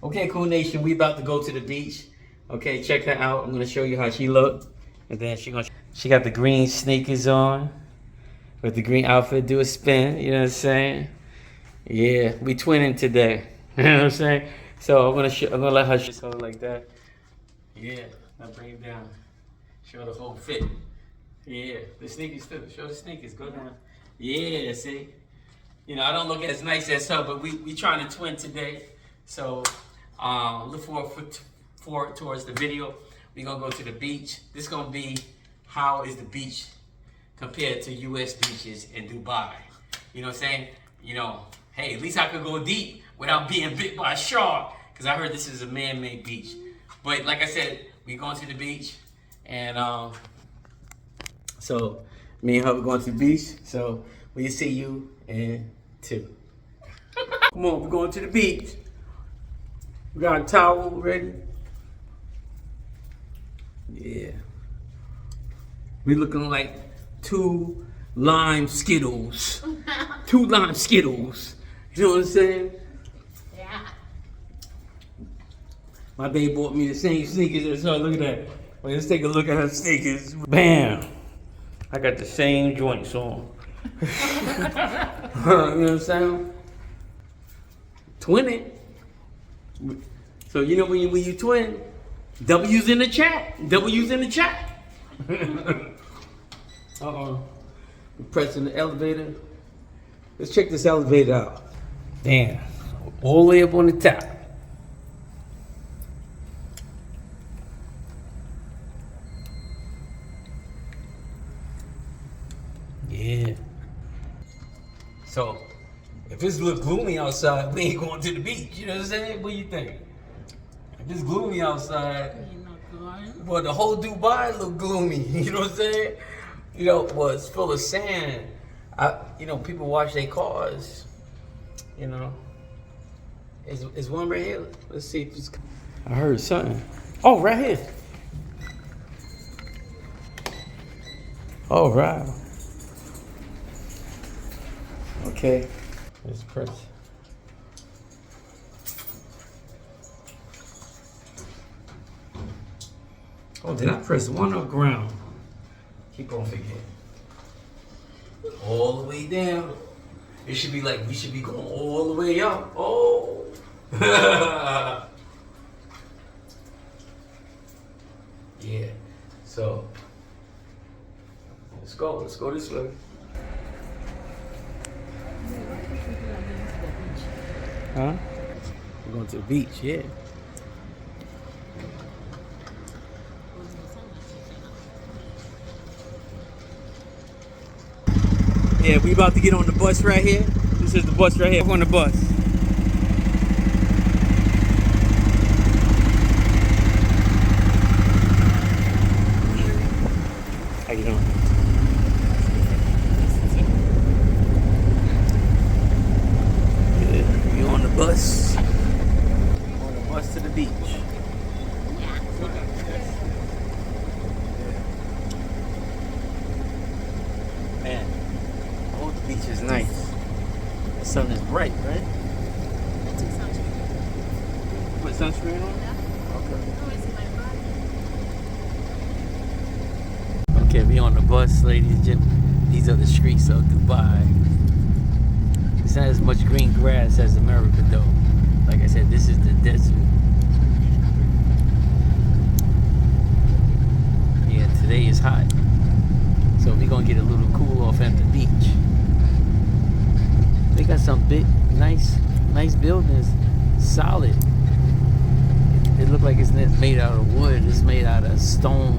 Okay, Cool Nation, we about to go to the beach. Okay, check her out. I'm gonna show you how she look, and then she got the green sneakers on with the green outfit. Do a spin. You know what I'm saying? Yeah, we twinning today. You know what I'm saying? So I'm gonna let her show like that. Yeah, now bring it down. Show the whole fit. Yeah, the sneakers too. Show the sneakers. Go down. Yeah, see. You know, I don't look as nice as her, but we trying to twin today. So look forward towards the video. We're gonna go to the beach. This gonna be how is the beach compared to US beaches in Dubai. You know what I'm saying? You know, hey, at least I could go deep without being bit by a shark. Cause I heard this is a man-made beach. But like I said, we going to the beach, and so me and her going to the beach. So we'll see you in 2. Come on, we're going to the beach. We got a towel ready. Yeah. We looking like 2 lime Skittles. 2 lime Skittles. You know what I'm saying? Yeah. My babe bought me the same sneakers as her. Look at that. Wait, let's take a look at her sneakers. Bam! I got the same joints on. You know what I'm saying? Twinning. So you know when you twin, W's in the chat. W's in the chat. Uh-oh. We're pressing the elevator. Let's check this elevator out. Damn. All the way up on the top. Yeah. So, if it's look gloomy outside, we ain't going to the beach. You know what I'm saying? What do you think? If it's gloomy outside, well, the whole Dubai look gloomy. You know what I'm saying? You know, well, it's full of sand. You know, people wash their cars. You know, is one right here? Let's see if it's. I heard something. Oh, right here. Oh, right. Okay. Let's press. Oh, did I press one or ground? Keep on forgetting. All the way down. It should be like we should be going all the way up. Oh. Yeah. So let's go. Let's go this way. Huh? We're going to the beach, yeah. Yeah, we about to get on the bus right here. This is the bus right here. We're on the bus. How you doing? Yeah, you on the bus? On the bus to the beach. Man. Oh, the beach is nice. The sun is bright, right? Put sunscreen on? Okay. Okay, we on the bus, ladies and gentlemen. These are the streets of Dubai. It's not as much green grass as America, though. Like I said, this is the desert. Yeah, today is hot. So we're gonna get a little cool off at the beach. They got some big, nice buildings, solid. It look like it's not made out of wood. It's made out of stone.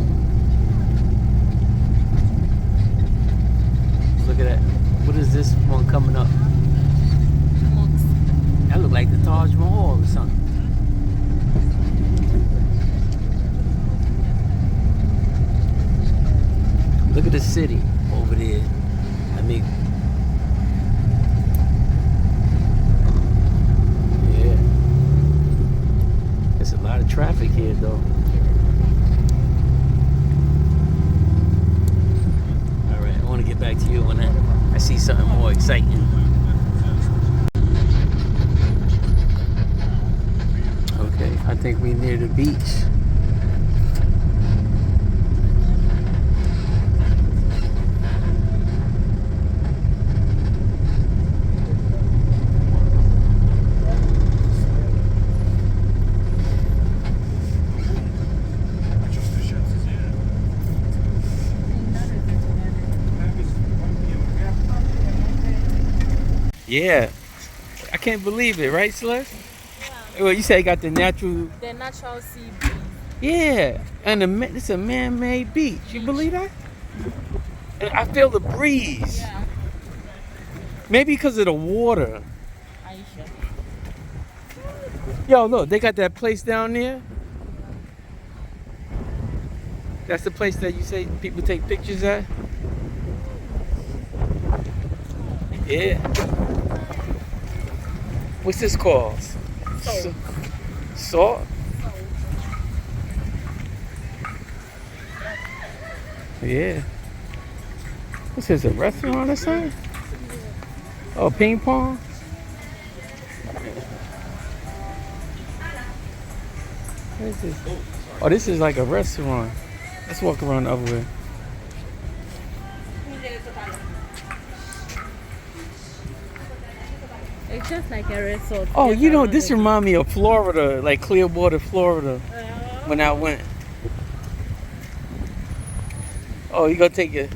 Look at that. What is this one coming up? That look like the Taj Mahal or something. Look at the city over there. I mean, yeah. There's a lot of traffic here, though. All right, I want to get back to you when I see something more exciting. I think we near the beach. Yeah, I can't believe it, right, Celeste? Yeah. Well, you say you got the natural. The natural sea breeze. Yeah, and it's a man-made beach. You believe that? And I feel the breeze. Yeah. Maybe because of the water. Are you sure? Yo, look, they got that place down there. That's the place that you say people take pictures at? Yeah. What's this called? Salt. Salt? Yeah. This is a restaurant or something? Oh, ping pong? What is this? Oh, this is like a restaurant. Let's walk around the other way. It's just like a resort. Oh, Just you know, around this the- reminds me of Florida, like Clearwater, Florida, when I went. Oh, you gonna take it?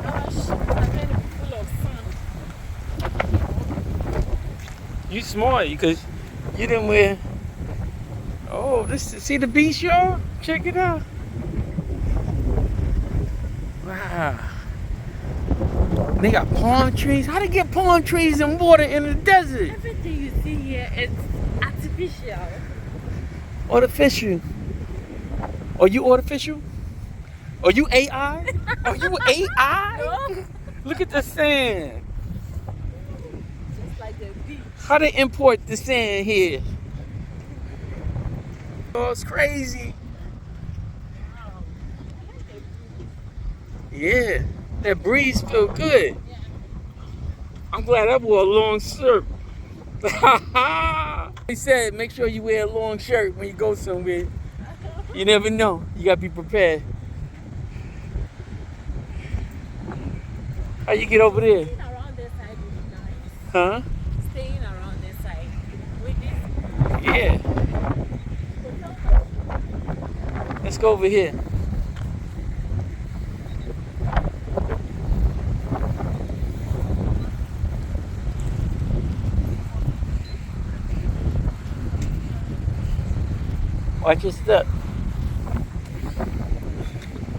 Gosh, it's kind of full of sun. You smart because you didn't wear. Oh, see the beach, y'all? Check it out. Wow. They got palm trees. How they get palm trees and water in the desert? Everything you see here is artificial. Artificial. Are you artificial? Are you AI? Are you AI? No? Look at the sand. Just like the beach. How they import the sand here? Oh, it's crazy. Wow. I like the beach. Yeah, that breeze feel good. I'm glad I wore a long shirt. He said, make sure you wear a long shirt when you go somewhere. You never know. You gotta be prepared. How you get over there? Staying around this side is nice. Huh? Staying around this side with this. Yeah. Let's go over here. Watch your step.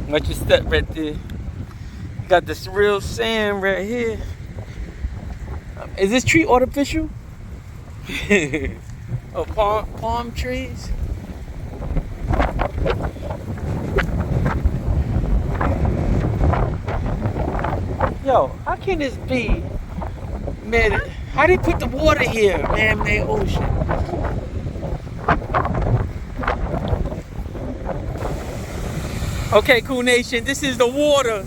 Watch your step right there. You got this real sand right here. Is this tree artificial? Oh, palm trees. Yo, how can this be? Man, how they put the water here? Man-made ocean. Okay, Cool Nation, this is the water.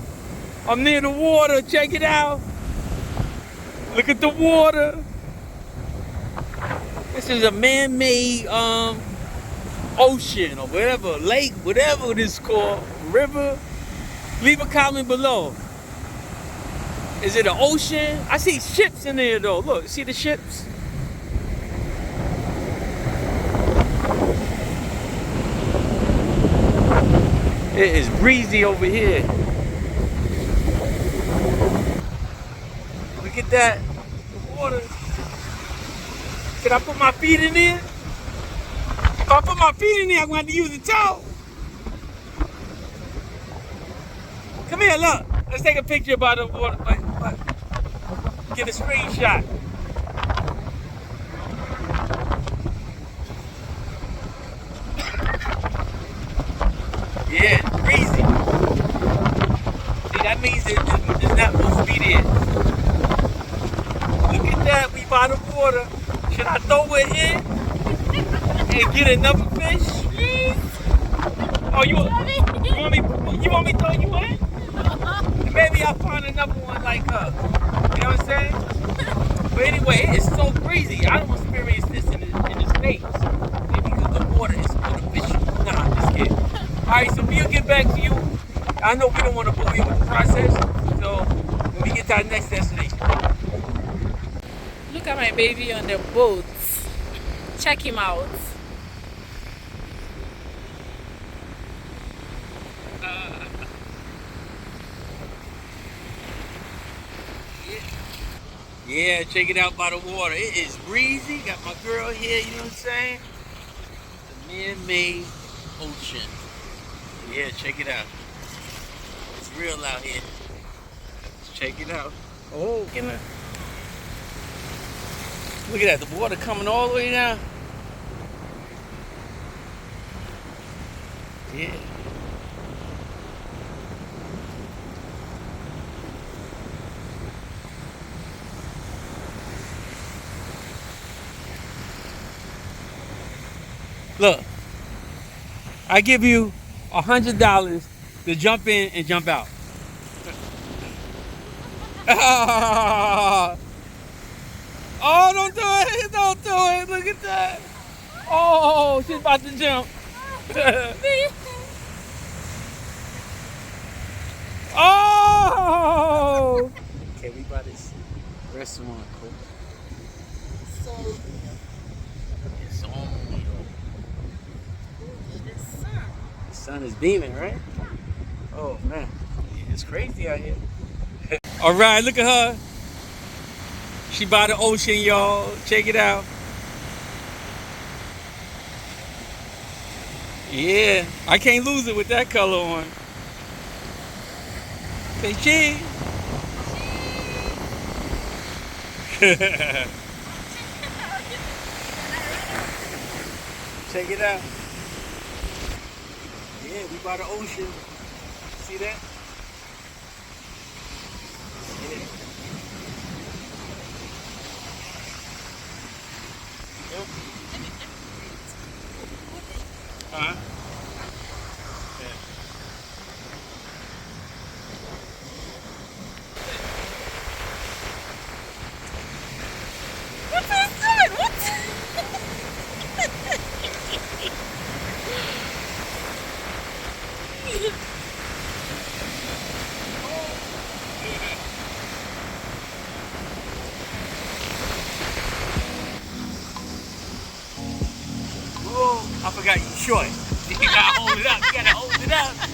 I'm near the water. Check it out. Look at the water. This is a man-made ocean or whatever, lake, whatever it is called, river. Leave a comment below. Is it an ocean? I see ships in there though. Look, see the ships? It is breezy over here. Look at that. The water. Can I put my feet in there? If I put my feet in there, I'm going to have to use the towel. Come here, look. Let's take a picture about the water. Get a screenshot. Yeah, it's breezy. See, that means it's not supposed to be there. Look at that, we by the water. Should I throw it in and get another fish? Please. Oh, you want me to throw you in? Maybe I'll find another one like her. You know what I'm saying? But anyway, it's so crazy. I don't experience this in the States. You back to you. I know we don't want to bore you with the process, so when we get to our next destination. Look at my baby on the boat. Check him out. Yeah, check it out by the water. It is breezy. Got my girl here, you know what I'm saying? The man-made ocean. Yeah, check it out. It's real out here. Check it out. Oh, look at that. The water coming all the way down. Yeah. Look, I give you $100 to jump in and jump out. Oh, don't do it! Don't do it! Look at that! Oh, she's about to jump. Oh! Okay, we by this restaurant. Cool. It's on. The sun is beaming, right? Oh man, it's crazy out here. All right, look at her. She by the ocean, y'all. Check it out. Yeah, I can't lose it with that color on. Say cheese. Check it out. Yeah, we by the ocean. See that? Yeah. Yep. Uh-huh. Yeah. What is that? What? Oh, I forgot you short. You gotta hold it up. You gotta hold it up.